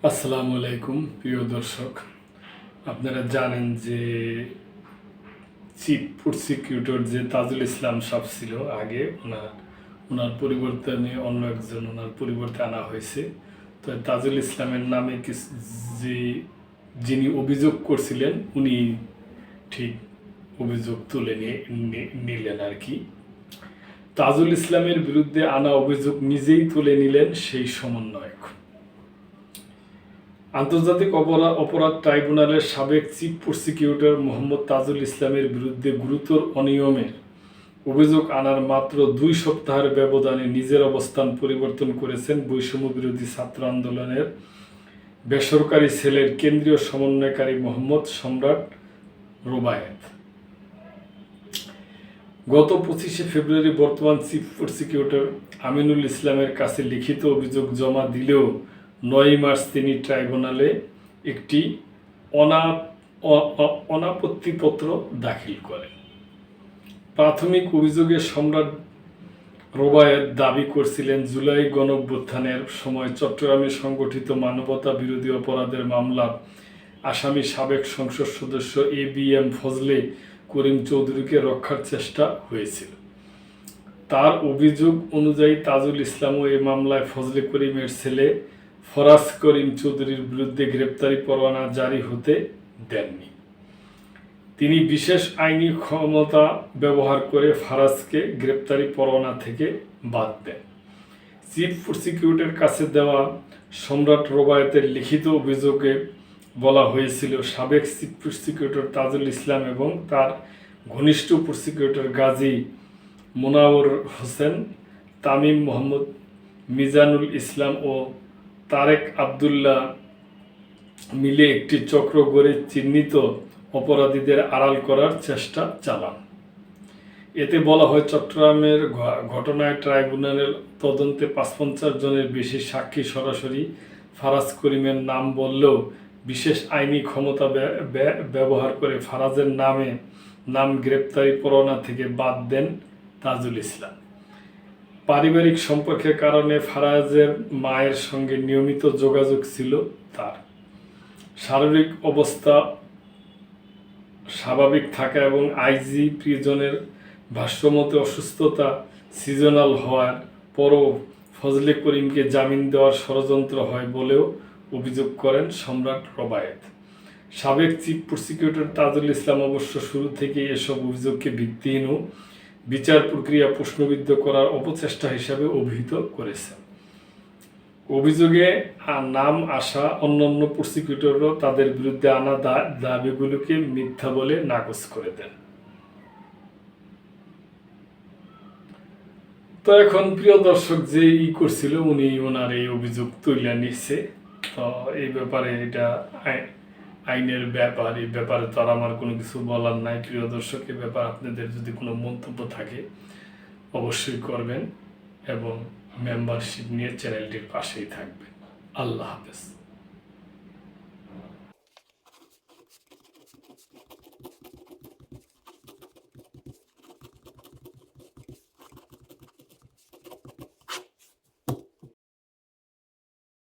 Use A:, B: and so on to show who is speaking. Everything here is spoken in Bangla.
A: আসসালামু আলাইকুম প্রিয় দর্শক। আপনারা জানেন যে চিফ প্রসিকিউটর যে তাজুল ইসলাম সাহেব ছিল আগে, ওনার পরিবর্তনে অন্য একজন ওনার পরিবর্তে আনা হয়েছে। তো তাজুল ইসলামের নামে যে যিনি অভিযোগ করছিলেন উনি ঠিক অভিযোগ তুলে নিলেন আর কি। তাজুল ইসলামের বিরুদ্ধে আনা অভিযোগ নিজেই তুলে নিলেন সেই সমন্বয়ক। আন্তর্জাতিক অপরাধ ট্রাইব্যুনালের সাবেক চিফ প্রসিকিউটর মোহাম্মদ তাজুল ইসলামের বিরুদ্ধে গুরুতর অনিয়মের অভিযোগ আনার মাত্র 2 সপ্তাহের ব্যবধানে নিজের অবস্থান পরিবর্তন করেছেন বৈষম্য বিরোধী ছাত্র আন্দোলনের বেসরকারি সেলের কেন্দ্রীয় সমন্বয়কারী মোহাম্মদ সম্রাট রোবায়েত। গত 25শে ফেব্রুয়ারি বর্তমান চিফ প্রসিকিউটর আমিনুল ইসলামের কাছে লিখিত অভিযোগ জমা দিলেও 9 মার্চ তিনি ট্রাইব্যুনালে একটি অনাপত্তিপত্র দাখিল করেন। প্রাথমিক অভিযোগে সম্রাট রোবায়েত দাবি করছিলেন, জুলাই গণঅভ্যুত্থানের সময় চট্টগ্রামে সংগঠিত মানবতা বিরোধী অপরাধের মামলার আসামি সাবেক সংসদ সদস্য ABM ফজলে করিম চৌধুরীকে রক্ষার চেষ্টা হয়েছিল। তার অভিযোগ অনুযায়ী তাজুল ইসলামও এই মামলায় ফজলে করিমের ছেলে ফরাজ করিম চৌধুরীর বিরুদ্ধে গ্রেপ্তারি পরোয়ানা জারি হতে দেননি। তিনি বিশেষ আইনি ক্ষমতা ব্যবহার করে ফারাজকে গ্রেপ্তারি পরোয়ানা থেকে বাদ দেন। চিফ প্রসিকিউটরের কাছে দেওয়া সম্রাট রোবায়েতের লিখিত অভিযোগে বলা হয়েছিল, সাবেক চিফ প্রসিকিউটর তাজুল ইসলাম এবং তার ঘনিষ্ঠ প্রসিকিউটর গাজী মোনাওয়ার হোসেন, তামিম মোহাম্মদ, মিজানুল ইসলাম ও তারেক আবদুল্লাহ মিলে একটি চক্র গড়ে চিহ্নিত অপরাধীদের আড়াল করার চেষ্টা চালান। এতে বলা হয়, চট্টগ্রামের ঘটনায় ট্রাইব্যুনালের তদন্তে 55 জনের বেশি সাক্ষী সরাসরি ফারাজ করিমের নাম বললেও বিশেষ আইনি ক্ষমতা ব্যবহার করে ফারাজের নাম গ্রেপ্তারি পরোয়ানা থেকে বাদ দেন তাজুল ইসলাম। পারিবারিক সম্পর্কের কারণে ফারাজের মায়ের সঙ্গে নিয়মিত যোগাযোগ ছিল তার। শারীরিক অবস্থা স্বাভাবিক থাকা এবং আইজি প্রিজনের ভাষ্যমতে অসুস্থতা সিজনাল হওয়ার পরও ফজলে করিমকে জামিন দেওয়ার ষড়যন্ত্র হয় বলেও অভিযোগ করেন সম্রাট রোবায়েত। সাবেক চিফ প্রসিকিউটর তাজুল ইসলাম অবশ্য শুরু থেকেই এসব অভিযোগকে ভিত্তিহীন ও বিচার প্রক্রিয়া প্রশ্নবিদ্ধ করার অপচেষ্টা হিসাবে অভিহিত করেছেন। অভিযোগে নাম আসা অন্যান্য প্রসিকিউটরও তাদের বিরুদ্ধে আনা দাবিগুলোকে মিথ্যা বলে নাকচ করে দেন। তো এখন প্রিয় দর্শক, যে করছিল উনি ওনার এই অভিযোগ তুলে নিচ্ছে। তো এই ব্যাপারে এটা আইনের ব্যাপার, এই ব্যাপারে তো আর আমার কোনো কিছু বলার নাই। প্রিয় দর্শক, এই ব্যাপারে আপনাদের যদি কোনো মন্তব্য থাকে অবশ্যই করবেন এবং মেম্বারশিপ নিয়ে চ্যানেলটির পাশেই থাকবেন। আল্লাহ হাফেজ।